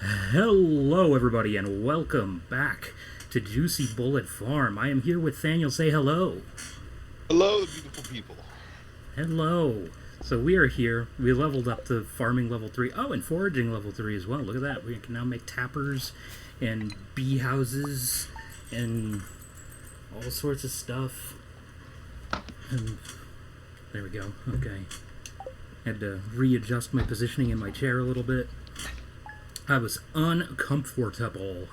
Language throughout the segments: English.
Hello, everybody, and welcome back to JuicyBullet Farm. I am here with Thaniel. Say hello. Hello, beautiful people. Hello. So we are here. We leveled up to farming level 3. Oh, and foraging level 3 as well. Look at that. We can now make tappers and bee houses and all sorts of stuff. And there we go. Okay. Had to readjust my positioning in my chair a little bit. I was uncomfortable.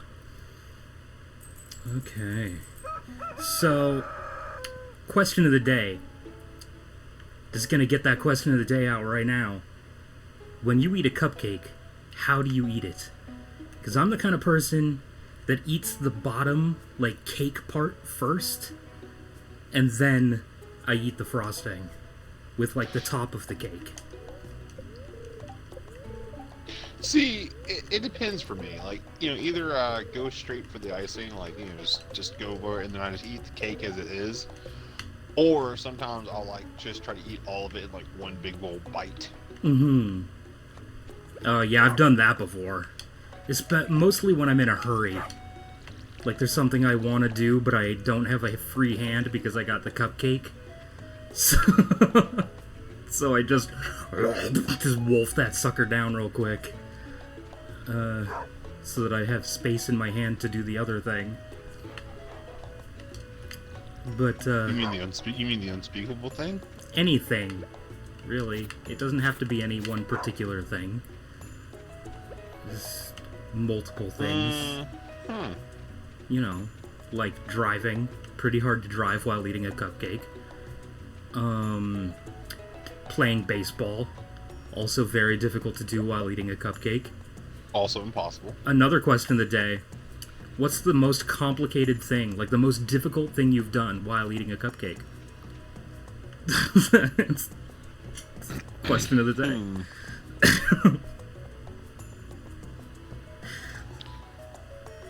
Okay. So, question of the day. Just gonna get that question of the day out right now. When you eat a cupcake, how do you eat it? Because I'm the kind of person that eats the bottom, like, cake part first, and then I eat the frosting with, like, the top of the cake. See, it depends for me. Like, either go straight for the icing, like, just go over it and then I just eat the cake as it is. Or sometimes I'll, like, just try to eat all of it in, like, one big bowl bite. Mm-hmm. Yeah, I've done that before. It's mostly when I'm in a hurry. Like, there's something I want to do, but I don't have a free hand because I got the cupcake. So I just wolf that sucker down real quick. So that I have space in my hand to do the other thing. But, You mean the unspeakable thing? Anything, really. It doesn't have to be any one particular thing. Just multiple things. You know, like driving. Pretty hard to drive while eating a cupcake. Playing baseball. Also very difficult to do while eating a cupcake. Also impossible. Another question of the day. What's the most complicated thing, like the most difficult thing you've done while eating a cupcake? Question of the day.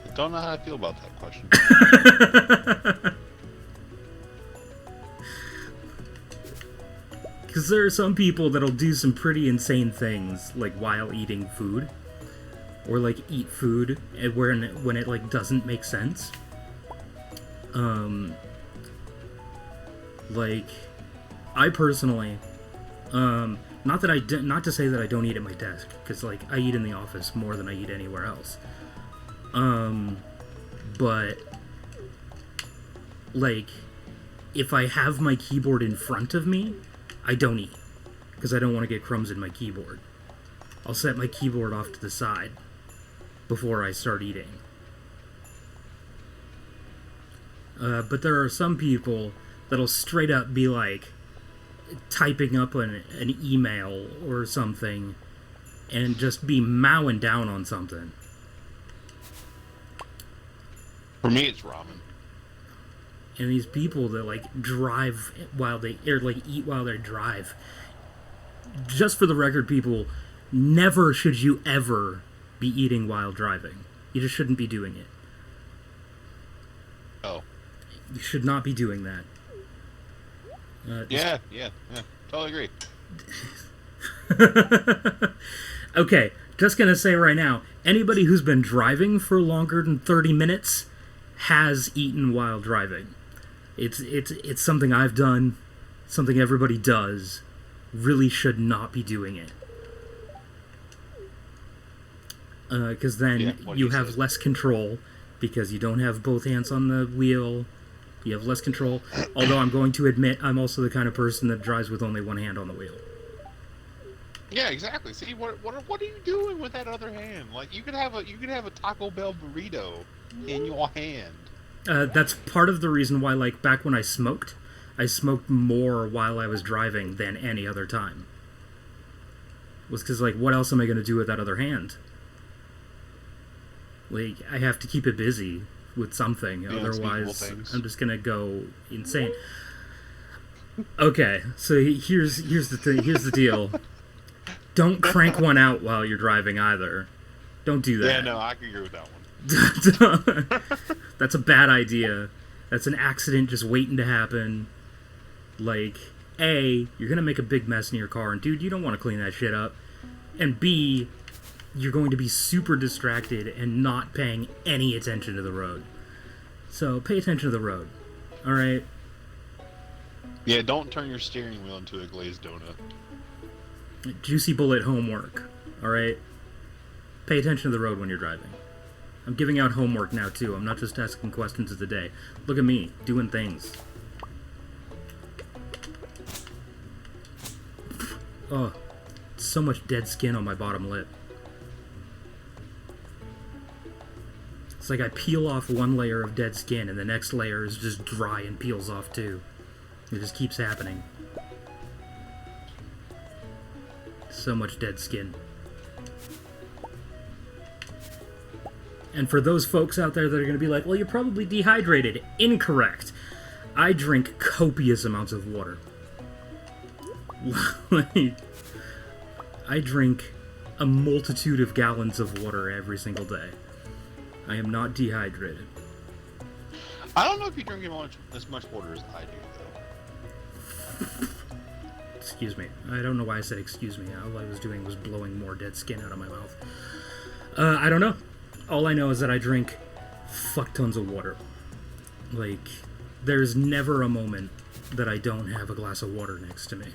I don't know how I feel about that question. Because there are some people that'll do some pretty insane things, like while eating food. Or like eat food when it like doesn't make sense. Like I personally, not to say that I don't eat at my desk, because like I eat in the office more than I eat anywhere else. But like if I have my keyboard in front of me, I don't eat because I don't want to get crumbs in my keyboard. I'll set my keyboard off to the side before I start eating. But there are some people that'll straight up be like typing up an email or something and just be mowing down on something. For me, it's ramen. And these people that like drive while they eat while they drive. Just for the record, people, never should you ever be eating while driving. You just shouldn't be doing it. Oh. You should not be doing that. Yeah, totally agree. Okay, just gonna say right now, anybody who's been driving for longer than 30 minutes has eaten while driving. It's something I've done, something everybody does. Really should not be doing it. Because then you have less control, because you don't have both hands on the wheel. You have less control. Although I'm going to admit, I'm also the kind of person that drives with only one hand on the wheel. Yeah, exactly. See, what are you doing with that other hand? Like, you could have a Taco Bell burrito in your hand. That's part of the reason why, like, back when I smoked more while I was driving than any other time. Was because, like, what else am I going to do with that other hand? Like, I have to keep it busy with something, otherwise I'm just gonna go insane. Okay, so here's the deal. Don't crank one out while you're driving either. Don't do that. Yeah, no, I can agree with that one. That's a bad idea. That's an accident just waiting to happen. Like, A, you're gonna make a big mess in your car, and dude, you don't want to clean that shit up. And B, you're going to be super distracted and not paying any attention to the road. So pay attention to the road. All right. Yeah, don't turn your steering wheel into a glazed donut. JuicyBullet homework. All right. Pay attention to the road when you're driving. I'm giving out homework now too. I'm not just asking questions of the day. Look at me doing things. Oh, so much dead skin on my bottom lip. It's like I peel off one layer of dead skin and the next layer is just dry and peels off too. It just keeps happening. So much dead skin. And for those folks out there that are going to be like, well, you're probably dehydrated. Incorrect. I drink copious amounts of water. I drink a multitude of gallons of water every single day. I am not dehydrated. I don't know if you drink as much water as I do, though. Excuse me. I don't know why I said excuse me. All I was doing was blowing more dead skin out of my mouth. I don't know. All I know is that I drink fuck tons of water. Like, there's never a moment that I don't have a glass of water next to me.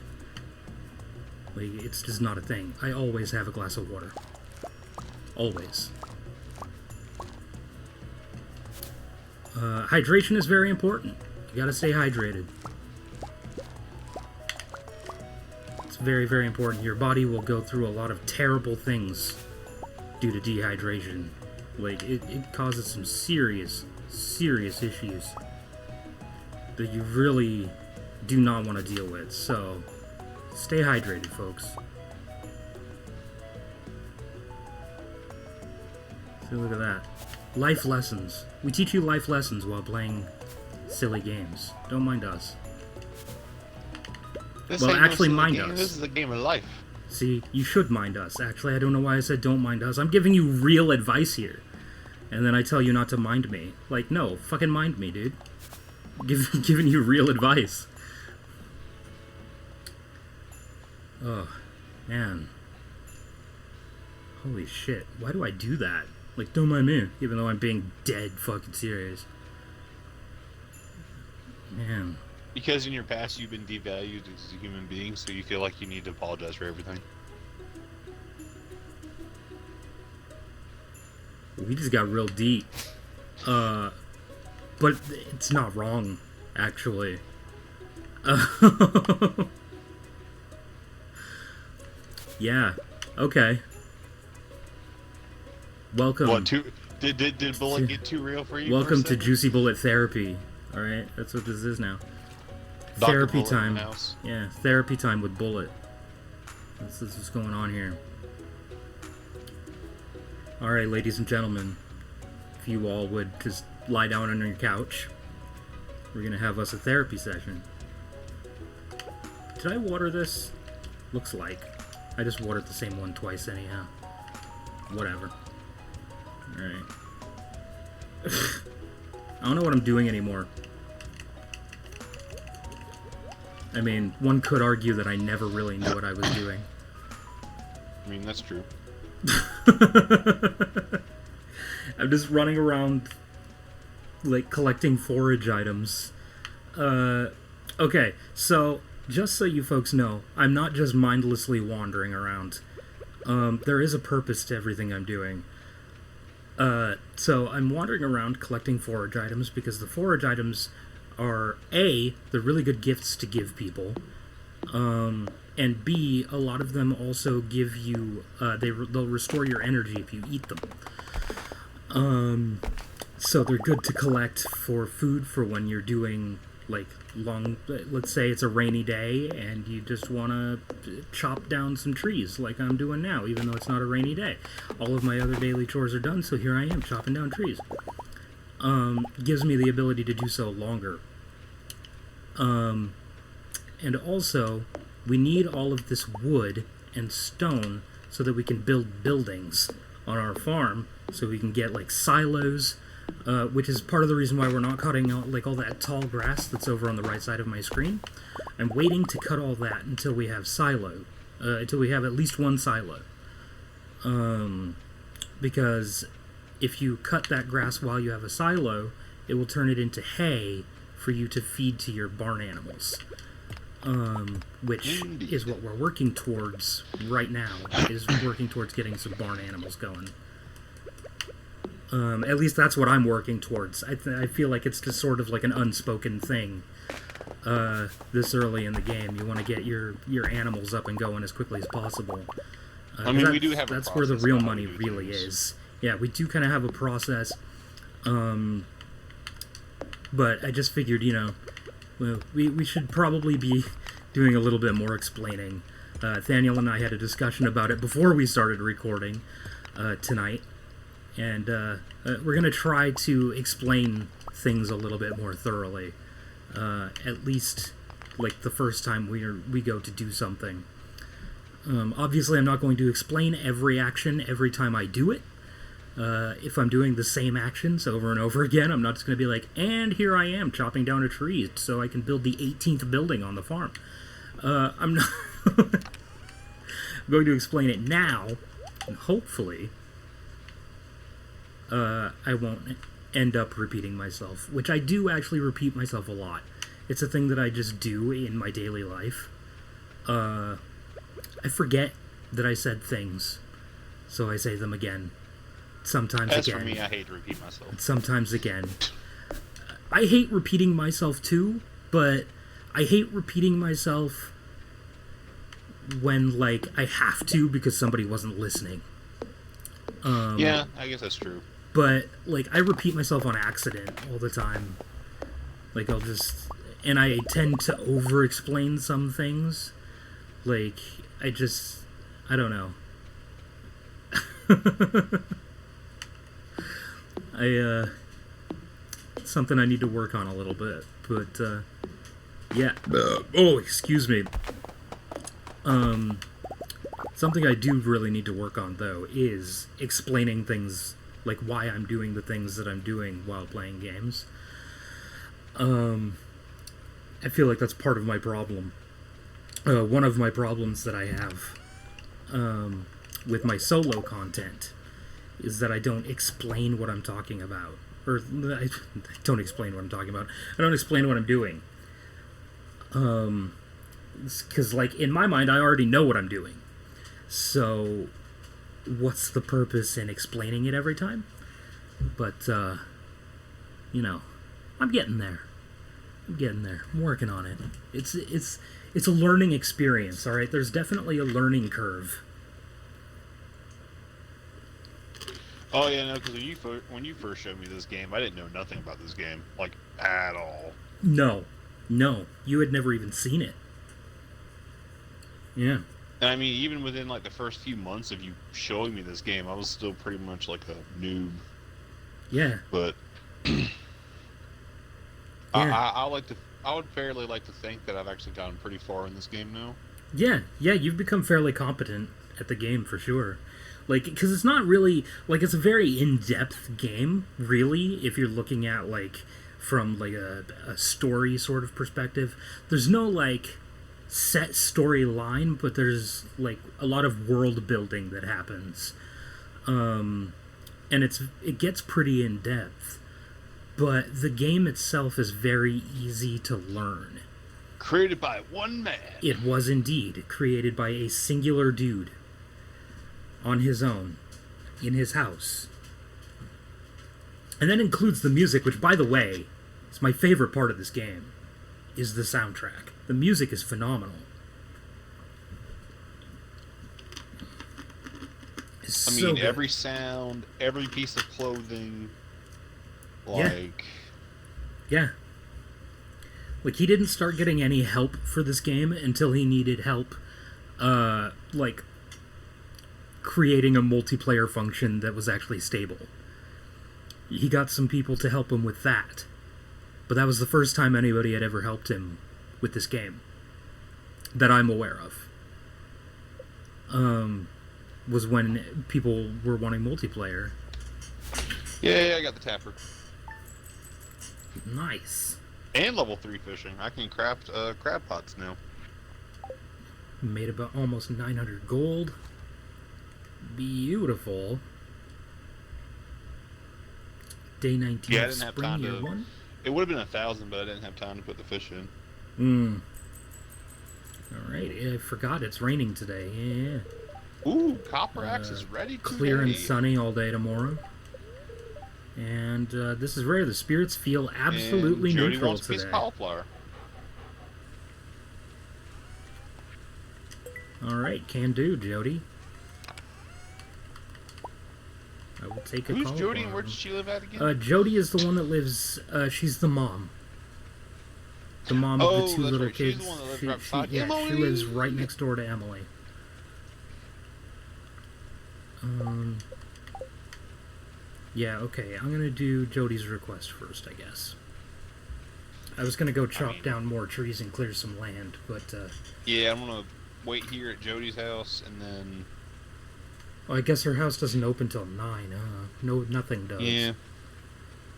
Like, it's just not a thing. I always have a glass of water. Always. Hydration is very important. You gotta stay hydrated. It's very, very important. Your body will go through a lot of terrible things due to dehydration. Like, it causes some serious, serious issues that you really do not want to deal with. So, stay hydrated, folks. See, look at that. Life lessons. We teach you life lessons while playing silly games. Don't mind us. Well, actually, mind us. This is a game of life. See, you should mind us. Actually, I don't know why I said don't mind us. I'm giving you real advice here. And then I tell you not to mind me. Like, no, fucking mind me, dude. Giving you real advice. Oh, man. Holy shit. Why do I do that? Like, don't mind me, even though I'm being dead fucking serious. Man. Because in your past you've been devalued as a human being, so you feel like you need to apologize for everything. We just got real deep. But it's not wrong, actually. Yeah, okay. Welcome. What, did Bullet get too real for you? Welcome to JuicyBullet therapy. Alright, that's what this is now. Dr. Therapy Bullet time. in the house. Yeah, therapy time with Bullet. This is what's going on here. Alright, ladies and gentlemen, if you all would just lie down on your couch, we're gonna have us a therapy session. Did I water this? Looks like. I just watered the same one twice anyhow. Whatever. Alright. I don't know what I'm doing anymore. I mean, one could argue that I never really knew what I was doing. I mean, that's true. I'm just running around, like, collecting forage items. Okay, so, just so you folks know, I'm not just mindlessly wandering around. There is a purpose to everything I'm doing. So I'm wandering around collecting forage items because the forage items are A, they're really good gifts to give people, and B, a lot of them also give you, they'll restore your energy if you eat them. So they're good to collect for food for when you're doing, like, let's say it's a rainy day and you just want to chop down some trees like I'm doing now, even though it's not a rainy day. All of my other daily chores are done, so here I am chopping down trees. Gives me the ability to do so longer. And also, we need all of this wood and stone so that we can build buildings on our farm, so we can get, like, silos, which is part of the reason why we're not cutting out, like, all that tall grass that's over on the right side of my screen. I'm waiting to cut all that until we have until we have at least one silo. Because if you cut that grass while you have a silo, it will turn it into hay for you to feed to your barn animals. Which Indeed. is what we're working towards right now, is working towards getting some barn animals going. At least that's what I'm working towards. I feel like it's just sort of like an unspoken thing. This early in the game, you want to get your animals up and going as quickly as possible. I mean, we do have a that's where the process real how money we do really things. is. Yeah, we do kind of have a process. But I just figured, well, we should probably be doing a little bit more explaining. Thaniel and I had a discussion about it before we started recording tonight. And we're going to try to explain things a little bit more thoroughly. At least, like, the first time we go to do something. Obviously, I'm not going to explain every action every time I do it. If I'm doing the same actions over and over again, I'm not just going to be like, and here I am chopping down a tree so I can build the 18th building on the farm. I'm not I'm going to explain it now, and hopefully I won't end up repeating myself, which I do actually repeat myself a lot. It's a thing that I just do in my daily life. I forget that I said things, so I say them again. Sometimes As again. for me, I hate to repeat myself. Sometimes again. I hate repeating myself too, but I hate repeating myself when, like, I have to because somebody wasn't listening. Yeah, I guess that's true. But, like, I repeat myself on accident all the time. Like, and I tend to over-explain some things. Like, I don't know. It's something I need to work on a little bit, but, yeah. Oh, excuse me. Something I do really need to work on, though, is explaining things, like why I'm doing the things that I'm doing while playing games. I feel like that's part of my problem. One of my problems that I have with my solo content is that I don't explain what I'm talking about. Or, I don't explain what I'm talking about. I don't explain what I'm doing. Because, like, in my mind, I already know what I'm doing. So, what's the purpose in explaining it every time? But, I'm getting there. I'm working on it. It's a learning experience, alright? There's definitely a learning curve. Oh yeah, no, because when you first showed me this game, I didn't know nothing about this game, like, at all. No, you had never even seen it. Yeah. And I mean, even within like the first few months of you showing me this game, I was still pretty much like a noob. Yeah. But Yeah. I would fairly like to think that I've actually gotten pretty far in this game now. Yeah, you've become fairly competent at the game for sure. Like, because it's not really, like, it's a very in-depth game, really, if you're looking at, like, from, like, a story sort of perspective. There's no, like, set storyline, but there's, like, a lot of world building that happens. And it gets pretty in-depth. But the game itself is very easy to learn. Created by one man. It was indeed created by a singular dude. On his own. In his house. And that includes the music, which, by the way, is my favorite part of this game, is the soundtrack. The music is phenomenal. It's so good. Every sound, every piece of clothing, like... Yeah. Like, he didn't start getting any help for this game until he needed help, like, creating a multiplayer function that was actually stable. He got some people to help him with that. But that was the first time anybody had ever helped him with this game. That I'm aware of. Was when people were wanting multiplayer. Yeah, I got the tapper. Nice. And level 3 fishing. I can craft crab pots now. Made about almost 900 gold. Beautiful. Day 19 Yeah, I of didn't have spring, time year to. 1. It would have been 1,000, but I didn't have time to put the fish in. Alright, I forgot it's raining today. Yeah. Ooh, Copperax is ready Clear and today. sunny all day tomorrow. And this is rare. The spirits feel absolutely and Jodie neutral wants a piece today. of cauliflower. Alright, can do, Jodie. I will take a Who's cauliflower. Jodie and where does she live at again? Jodie is the one that lives. She's the mom. The mom of the two that's little right. kids. She's the one that lives right beside yeah, Emily. she lives right next door to Emily. Yeah, okay. I'm gonna do Jodie's request first, I guess. I was gonna go chop down more trees and clear some land, but yeah, I'm gonna wait here at Jodie's house and then. well, I guess her house doesn't open till 9. No, nothing does. Yeah.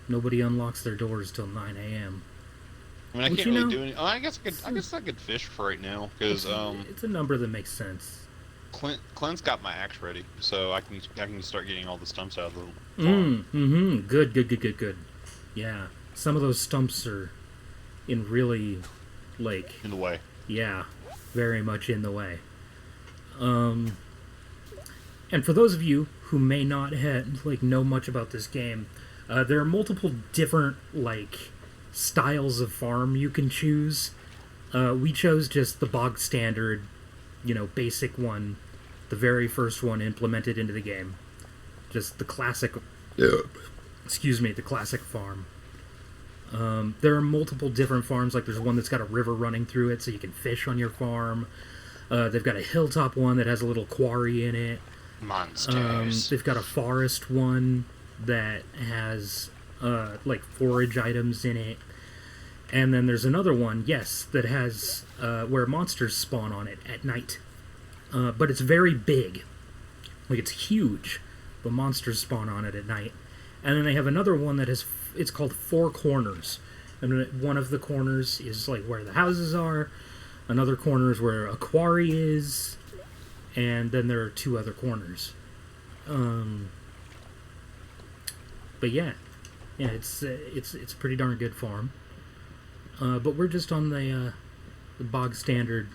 Nobody unlocks their doors till 9 a.m. I mean, I can't really do any. Oh, I guess I could fish for right now because it's a number that makes sense. Clint's got my axe ready, so I can start getting all the stumps out of the farm. Good. Yeah, some of those stumps are in really, like, In the way. yeah, very much in the way. And for those of you who may not know much about this game, there are multiple different styles of farm you can choose. We chose just the bog standard, basic one, the very first one implemented into the game. Just the classic. The classic farm. There are multiple different farms. Like there's one that's got a river running through it, so you can fish on your farm. They've got a hilltop one that has a little quarry in it. Monsters. They've got a forest one that has forage items in it. And then there's another one, yes, that has where monsters spawn on it at night. But it's very big. It's huge, but monsters spawn on it at night. And then they have another one that it's called Four Corners. And one of the corners is where the houses are. Another corner is where a quarry is. And then there are two other corners. But yeah, it's a pretty darn good farm. But we're just on the bog standard.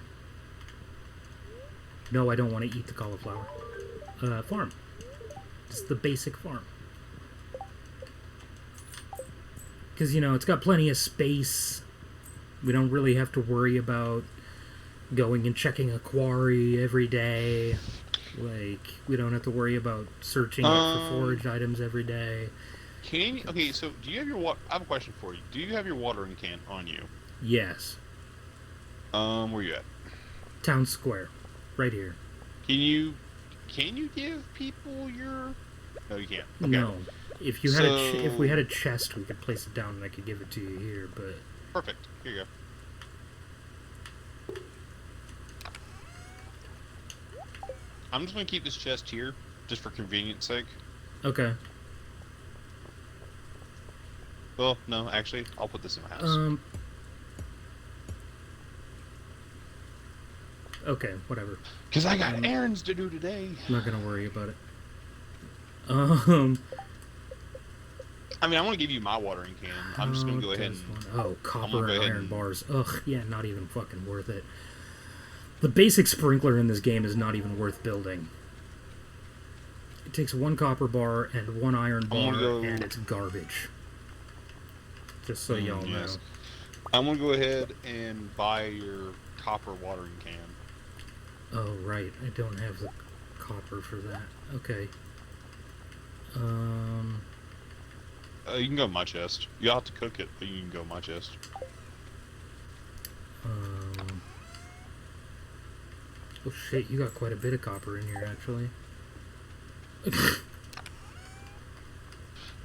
No, I don't want to eat the cauliflower. Farm. Just the basic farm. Because it's got plenty of space. We don't really have to worry about going and checking a quarry every day. We don't have to worry about searching for forage items every day. Okay, so do you have your water? I have a question for you. Do you have your watering can on you? Yes. Where you at? Town Square. Right here. Can you give people your... No, you can't. Okay. No. If we had a chest, we could place it down and I could give it to you here, but... Perfect. Here you go. I'm just going to keep this chest here, just for convenience sake. Okay. Well, no, actually, I'll put this in my house. Okay, whatever. Because I got errands to do today. I'm not going to worry about it. I mean, I want to give you my watering can. I'm just going to go ahead and... Oh, copper and iron bars. Ugh, yeah, not even fucking worth it. The basic sprinkler in this game is not even worth building. It takes one copper bar and one iron bar, and it's garbage. Just so y'all know. I'm going to go ahead and buy your copper watering can. Oh, right. I don't have the copper for that. Okay. You can go in my chest. You'll have to cook it, but you can go in my chest. Oh shit, you got quite a bit of copper in here, actually.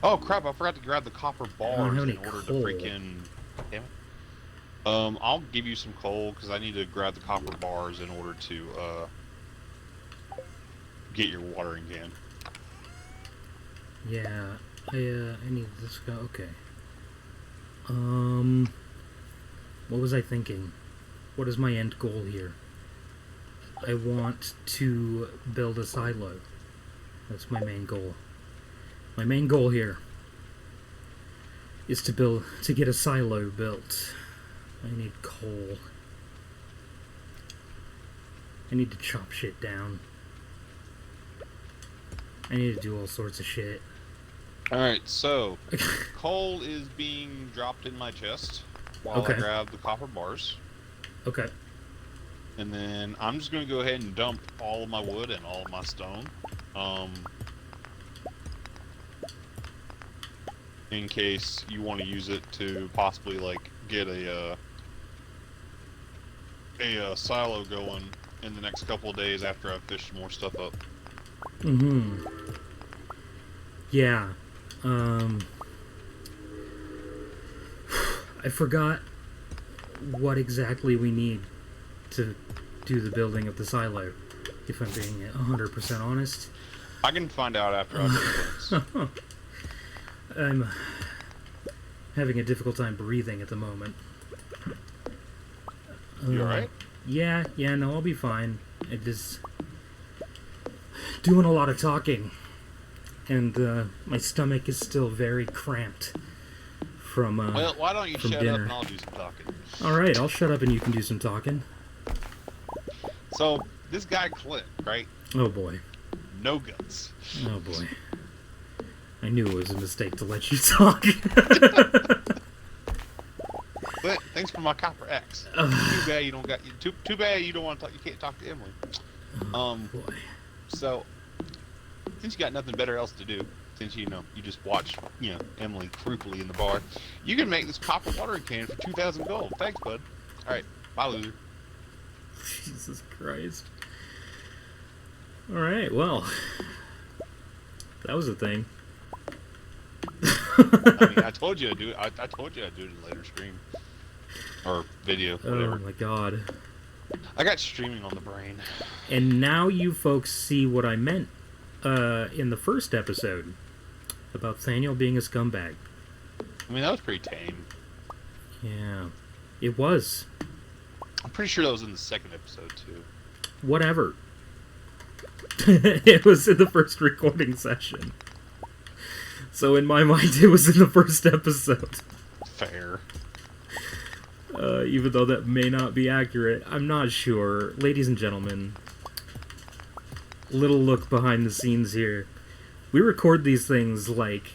Oh crap, I forgot to grab the copper bars in order to freaking... Damn it. I'll give you some coal, because I need to grab the copper bars in order to, get your watering can. Yeah, I need this guy. Okay. What was I thinking? What is my end goal here? I want to build a silo. That's my main goal. My main goal here is to get a silo built. I need coal. I need to chop shit down. I need to do all sorts of shit. Alright, so coal is being dropped in my chest while I grab the copper bars. Okay. And then I'm just going to go ahead and dump all of my wood and all of my stone. In case you want to use it to possibly, like, get a silo going in the next couple of days after I've fished more stuff up. Mm-hmm. Yeah. I forgot what exactly we need to do the building of the silo, if I'm being 100% honest. I can find out after I do things. I'm having a difficult time breathing at the moment. You alright? Yeah, no, I'll be fine. I just doing a lot of talking, and my stomach is still very cramped from well, why don't you shut dinner. up and I'll do some talking. Alright, I'll shut up and you can do some talking. So, this guy Clint, right? Oh boy. No guts. Oh boy. I knew it was a mistake to let you talk. But thanks for my Copperax. Too bad you don't got too bad you don't want to talk. You can't talk to Emily. Boy. So since you got nothing better else to do, since you just watch Emily creepily in the bar, you can make this copper watering can for 2,000 gold. Thanks, bud. All right, bye, loser. Jesus Christ. All right, well, that was a thing. I mean, I told you I'd do it. I told you I'd do it in a later stream or video, whatever. Oh my god. I got streaming on the brain. And now you folks see what I meant in the first episode about Thaniel being a scumbag. I mean, that was pretty tame. Yeah, it was. I'm pretty sure that was in the second episode too. Whatever. It was in the first recording session. So in my mind, it was in the first episode. Fair. Even though that may not be accurate, I'm not sure. Ladies and gentlemen, little look behind the scenes here. We record these things like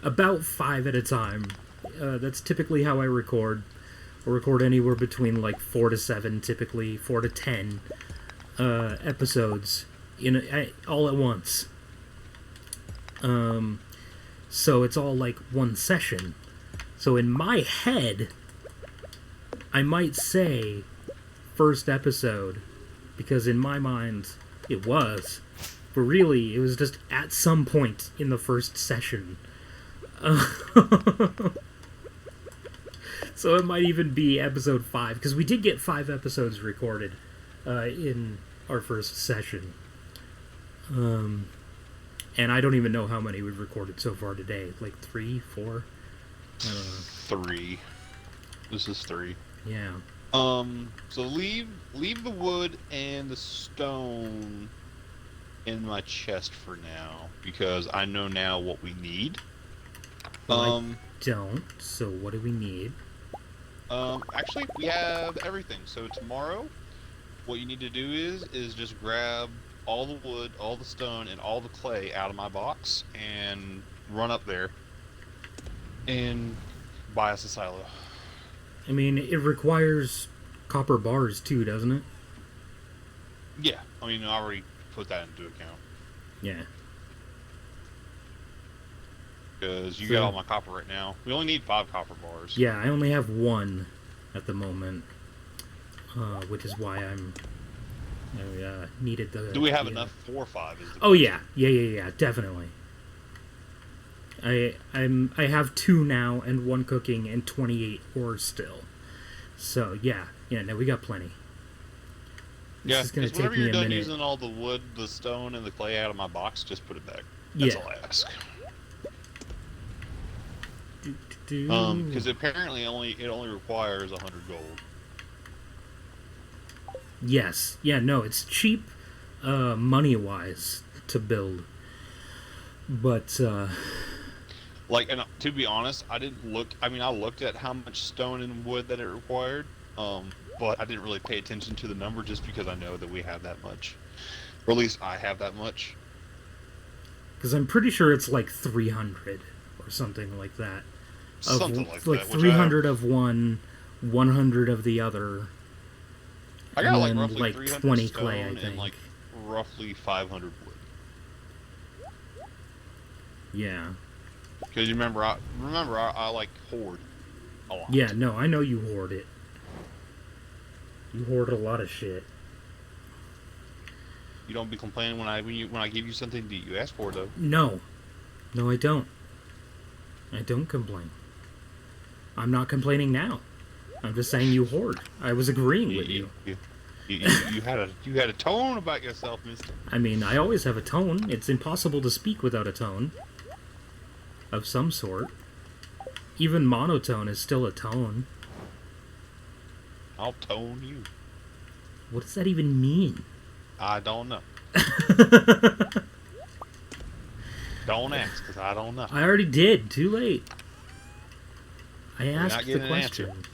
about 5 at a time. That's typically how I record. I record anywhere between like 4 to 7, typically 4 to 10 episodes all at once. So it's all like one session. So in my head, I might say first episode, because in my mind it was. But really, it was just at some point in the first session. So it might even be episode 5, because we did get 5 episodes recorded in our first session. And I don't even know how many we've recorded so far today. Like 3, 4? I don't know. 3. This is 3. Yeah. So leave the wood and the stone in my chest for now, because I know now what we need. Well, I don't. So what do we need? Actually, we have everything. So tomorrow, what you need to do is just grab all the wood, all the stone, and all the clay out of my box, and run up there and buy us a silo. I mean, it requires copper bars too, doesn't it? Yeah, I mean, I already put that into account. Yeah. Because you got all my copper right now. We only need 5 copper bars. Yeah, I only have 1 at the moment, which is why I needed the... Do we have enough for 5? Oh yeah, definitely. I have 2 now, and 1 cooking, and 28 ore still. So yeah, no, we got plenty. Yeah, because whenever you're done using all the wood, the stone, and the clay out of my box, just put it back. That's all I ask. Because apparently it only requires 100 gold. Yes. Yeah, no, it's cheap money-wise to build. But Like, and to be honest, I didn't look. I mean, I looked at how much stone and wood that it required, but I didn't really pay attention to the number just because I know that we have that much, or at least I have that much. because I'm pretty sure it's like 300 or something like that. Something like that. Like 300 of one, 100 of the other. I got like and roughly like 300 20 stone clay, I think. and like roughly 500 wood. Yeah. Because you remember, I like hoard a lot. Yeah, no, I know you hoard it. You hoard a lot of shit. You don't be complaining when I give you something that you ask for, though. No. No, I don't. I don't complain. I'm not complaining now. I'm just saying you hoard. I was agreeing with you. You had a tone about yourself, mister. I mean, I always have a tone. It's impossible to speak without a tone. Of some sort. Even monotone is still a tone. I'll tone you. What does that even mean? I don't know. Don't ask, because I don't know. I already did. Too late. I asked the an question. answer.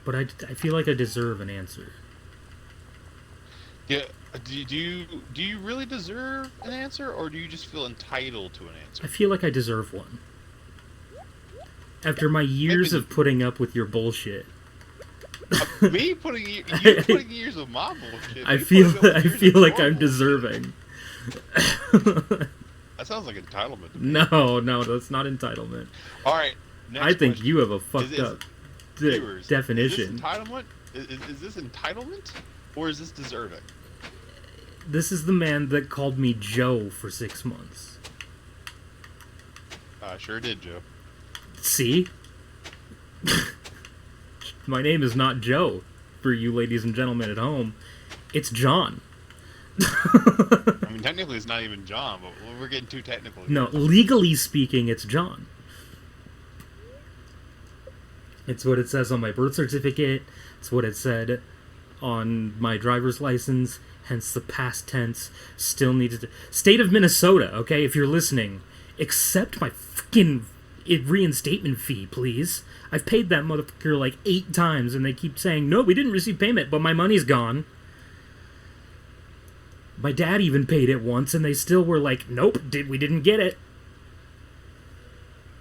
But I feel like I deserve an answer. Yeah. Do you really deserve an answer, or do you just feel entitled to an answer? I feel like I deserve one. After my years of putting up with your bullshit. Me putting you putting years of my bullshit. I feel like I'm deserving. That sounds like entitlement to me. No, that's not entitlement. All right. Next I think question. you have a fucked up Viewers, definition. Is this entitlement? Is this entitlement, or is this deserving? This is the man that called me Joe for 6 months. I sure did, Joe. See? My name is not Joe, for you ladies and gentlemen at home. It's John. I mean, technically it's not even John, but we're getting too technical here. No, legally speaking, it's John. It's what it says on my birth certificate. It's what it said on my driver's license. Hence the past tense. Still needed to... State of Minnesota, okay? If you're listening, accept my fucking reinstatement fee, please. I've paid that motherfucker like 8 times, and they keep saying, no, we didn't receive payment, but my money's gone. My dad even paid it once, and they still were like, nope, we didn't get it.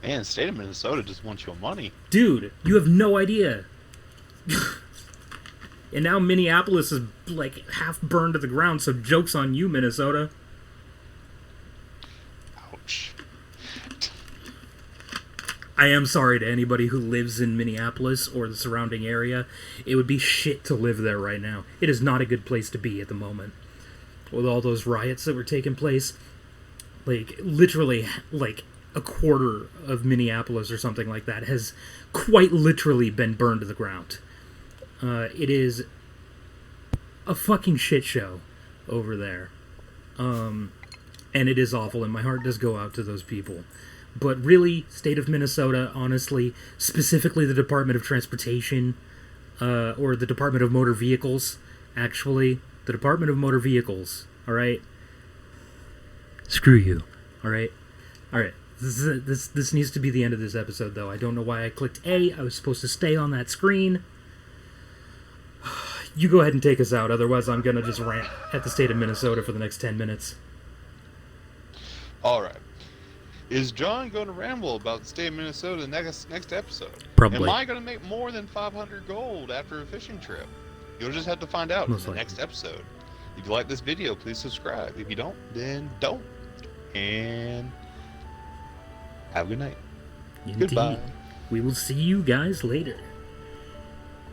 Man, the state of Minnesota just wants your money. Dude, you have no idea. And now Minneapolis is like half burned to the ground, so joke's on you, Minnesota. Ouch. I am sorry to anybody who lives in Minneapolis or the surrounding area. It would be shit to live there right now. It is not a good place to be at the moment. With all those riots that were taking place. Like, literally, like, a quarter of Minneapolis or something like that has quite literally been burned to the ground. It is a fucking shit show over there. And it is awful, and my heart does go out to those people. But really, state of Minnesota, honestly, specifically the Department of Transportation, or the Department of Motor Vehicles, actually, the Department of Motor Vehicles, alright? Screw you, alright? Alright, this needs to be the end of this episode, though. I don't know why I clicked A. I was supposed to stay on that screen. You go ahead and take us out, otherwise I'm gonna just rant at the state of Minnesota for the next 10 minutes. Alright. Is John going to ramble about the state of Minnesota next episode? Probably. Am I going to make more than 500 gold after a fishing trip? You'll just have to find out in the next episode. If you like this video, please subscribe. If you don't, then don't. And have a good night. Indeed. Goodbye. We will see you guys later.